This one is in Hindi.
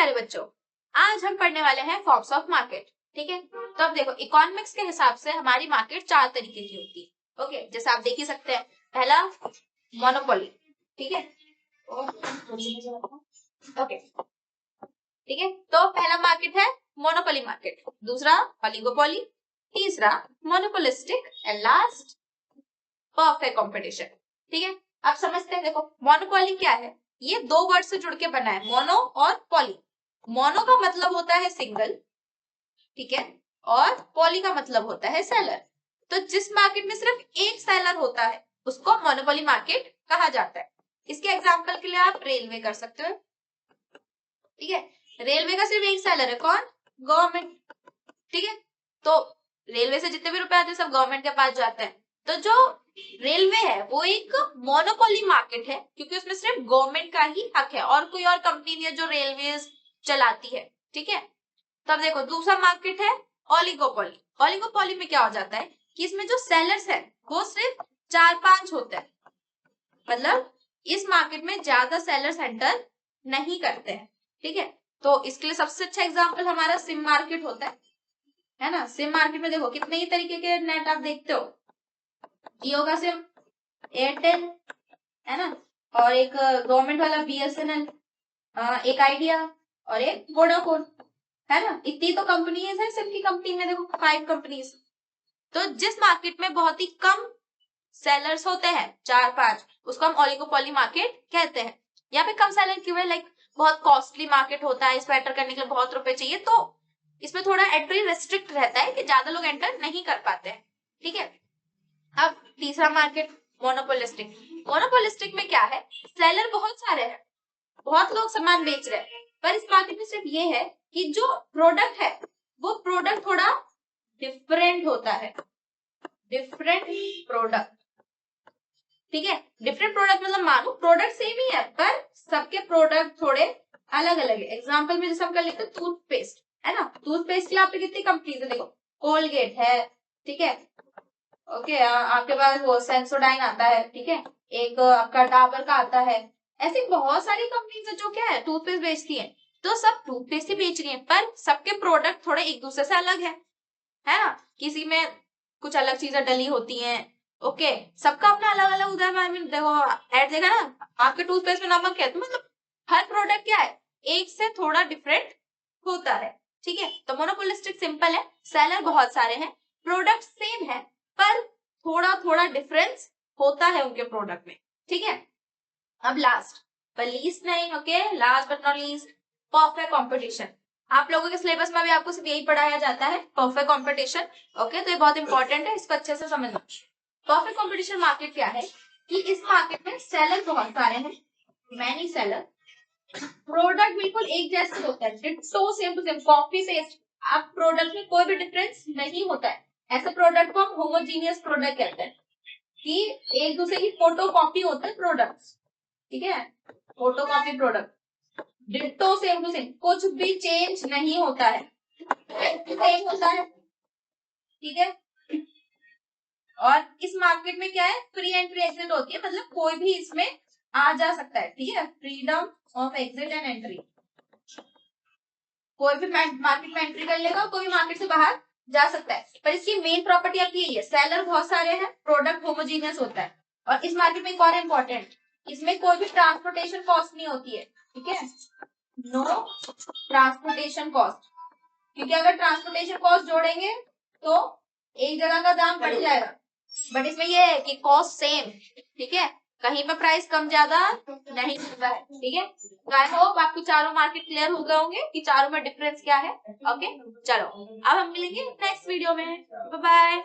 प्यारे बच्चों, आज हम पढ़ने वाले हैं फॉर्म्स ऑफ मार्केट। ठीक है, तो अब देखो इकोनॉमिक्स के हिसाब से हमारी मार्केट 4 तरीके की होती है। ओके, जैसे आप देख ही सकते हैं, पहला मोनोपोली। ठीक है, ओके ठीक है, तो पहला मार्केट है मोनोपोली मार्केट, दूसरा ओलिगोपोली, तीसरा monopolistic and last perfect competition. ठीक है, आप समझते हैं। देखो मोनोपोली क्या है, ये 2 वर्ड से जुड़ के बना है, मोनो और पॉली। मोनो का मतलब होता है सिंगल, ठीक है, और पॉली का मतलब होता है सेलर। तो जिस मार्केट में सिर्फ एक सेलर होता है उसको मोनोपोली मार्केट कहा जाता है। इसके एग्जांपल के लिए आप रेलवे कर सकते हो। ठीक है, रेलवे का सिर्फ एक सेलर है, कौन? गवर्नमेंट। ठीक है, तो रेलवे से जितने भी रुपए आते हैं सब गवर्नमेंट के पास जाते हैं। तो जो रेलवे है वो एक मोनोपोली मार्केट है, क्योंकि उसमें सिर्फ गवर्नमेंट का ही हक है और कोई और कंपनी नहीं है जो रेलवे चलाती है। ठीक है, तब देखो दूसरा मार्केट है ओलिगोपोली। ओलिगोपोली में क्या हो जाता है कि इसमें जो सेलर्स है वो सिर्फ 4-5 होते हैं, मतलब इस मार्केट में ज्यादा सेलर्स एंटर नहीं करते हैं। ठीक है, तो इसके लिए सबसे अच्छा एग्जांपल हमारा सिम मार्केट होता है ना। सिम मार्केट में देखो कितने ही तरीके के नेट आप देखते हो, जियो का सिम, एयरटेल, है ना, और एक गवर्नमेंट वाला BSNL, एक आइडिया और एक वोडाफोन, है ना। इतनी तो कंपनीज है सिम की, कंपनी में देखो 5 कंपनीज। तो जिस मार्केट में बहुत ही कम सेलर्स होते हैं, 4-5, उसको हम ओलिगोपोली मार्केट कहते हैं। यहाँ पे कम सेलर क्यों है, लाइक बहुत कॉस्टली मार्केट होता है, इसको एंटर करने के लिए बहुत रुपए चाहिए, तो इसमें थोड़ा एंट्री रेस्ट्रिक्ट रहता है कि ज्यादा लोग एंटर नहीं कर पाते हैं। ठीक है, अब तीसरा मार्केट मोनोपोलिस्टिक। मोनोपोलिस्टिक में क्या है, सेलर बहुत सारे हैं, बहुत लोग सामान बेच रहे हैं, पर इस मार्केट में सिर्फ ये है कि जो प्रोडक्ट है वो प्रोडक्ट थोड़ा डिफरेंट होता है, डिफरेंट प्रोडक्ट। ठीक है, डिफरेंट प्रोडक्ट मतलब मानो प्रोडक्ट सेम ही है पर सबके प्रोडक्ट थोड़े अलग अलग है। एग्जांपल में जैसे हम कर लेते हैं टूथपेस्ट, है ना, टूथपेस्ट के लिए आपके कितनी कंपनीज है, देखो कोलगेट है, ठीक है, ओके, आपके पास वो सेंसोडाइन आता है, ठीक है, एक आपका डाबर का आता है। ऐसी बहुत सारी कंपनीज है जो क्या है टूथपेस्ट बेचती है, तो सब टूथपेस्ट ही बेच रही है पर सबके प्रोडक्ट थोड़े एक दूसरे से अलग है ना। किसी में कुछ अलग चीजें डली होती हैं, ओके, सबका अपना अलग अलग उदाहरण। देखो ऐड देखा ना, आपके टूथपेस्ट में नमक है, तो मतलब हर प्रोडक्ट क्या है एक से थोड़ा डिफरेंट होता है। ठीक है, तो मोनोपोलिस्टिक सिंपल है, सेलर बहुत सारे हैं, प्रोडक्ट सेम है पर थोड़ा थोड़ा डिफरेंस होता है उनके प्रोडक्ट में। ठीक है, अब लास्ट पर लीस्ट नहीं, okay, last but not least, perfect competition. आप लोगों के सिलेबस में भी आपको सिर्फ यही पढ़ाया जाता है, परफेक्ट कंपटीशन। ओके, तो ये बहुत इंपॉर्टेंट है, इसको अच्छे से समझना। परफेक्ट कंपटीशन मार्केट क्या है कि इस मार्केट में सेलर बहुत सारे हैं, मैनी सेलर, प्रोडक्ट बिल्कुल एक जैसे होता है, ditto same to same, copy paste, आप प्रोडक्ट में कोई भी डिफरेंस नहीं होता है। ऐसे प्रोडक्ट को हम होमोजीनियस प्रोडक्ट कहते हैं कि एक दूसरे की फोटो कॉपी होते हैं प्रोडक्ट्स। ठीक है, photo copy product, ditto same to same, कुछ भी चेंज नहीं होता है, सेम होता है। ठीक है, और इस मार्केट में क्या है, फ्री एंट्री एग्जिट होती है, मतलब कोई भी इसमें आ जा सकता है। ठीक है, freedom of exit and entry, कोई भी मार्केट में एंट्री कर लेगा, कोई भी मार्केट से बाहर जा सकता है। पर इसकी मेन प्रॉपर्टी आपकी यही है, सेलर बहुत सारे हैं, प्रोडक्ट होमोजीनियस होता है, और इस मार्केट में एक और इम्पोर्टेंट, इसमें कोई भी ट्रांसपोर्टेशन कॉस्ट नहीं होती है। ठीक है, नो ट्रांसपोर्टेशन कॉस्ट, क्योंकि अगर ट्रांसपोर्टेशन कॉस्ट जोड़ेंगे तो एक जगह का दाम बढ़ जाएगा, बट इसमें ये है कि कॉस्ट सेम। ठीक है, कहीं पे प्राइस कम ज्यादा नहीं होता है। ठीक है, तो आई होप आपको चारों मार्केट क्लियर हो गए होंगे कि चारों में डिफरेंस क्या है। ओके, चलो अब हम मिलेंगे नेक्स्ट वीडियो में, बाय बाय।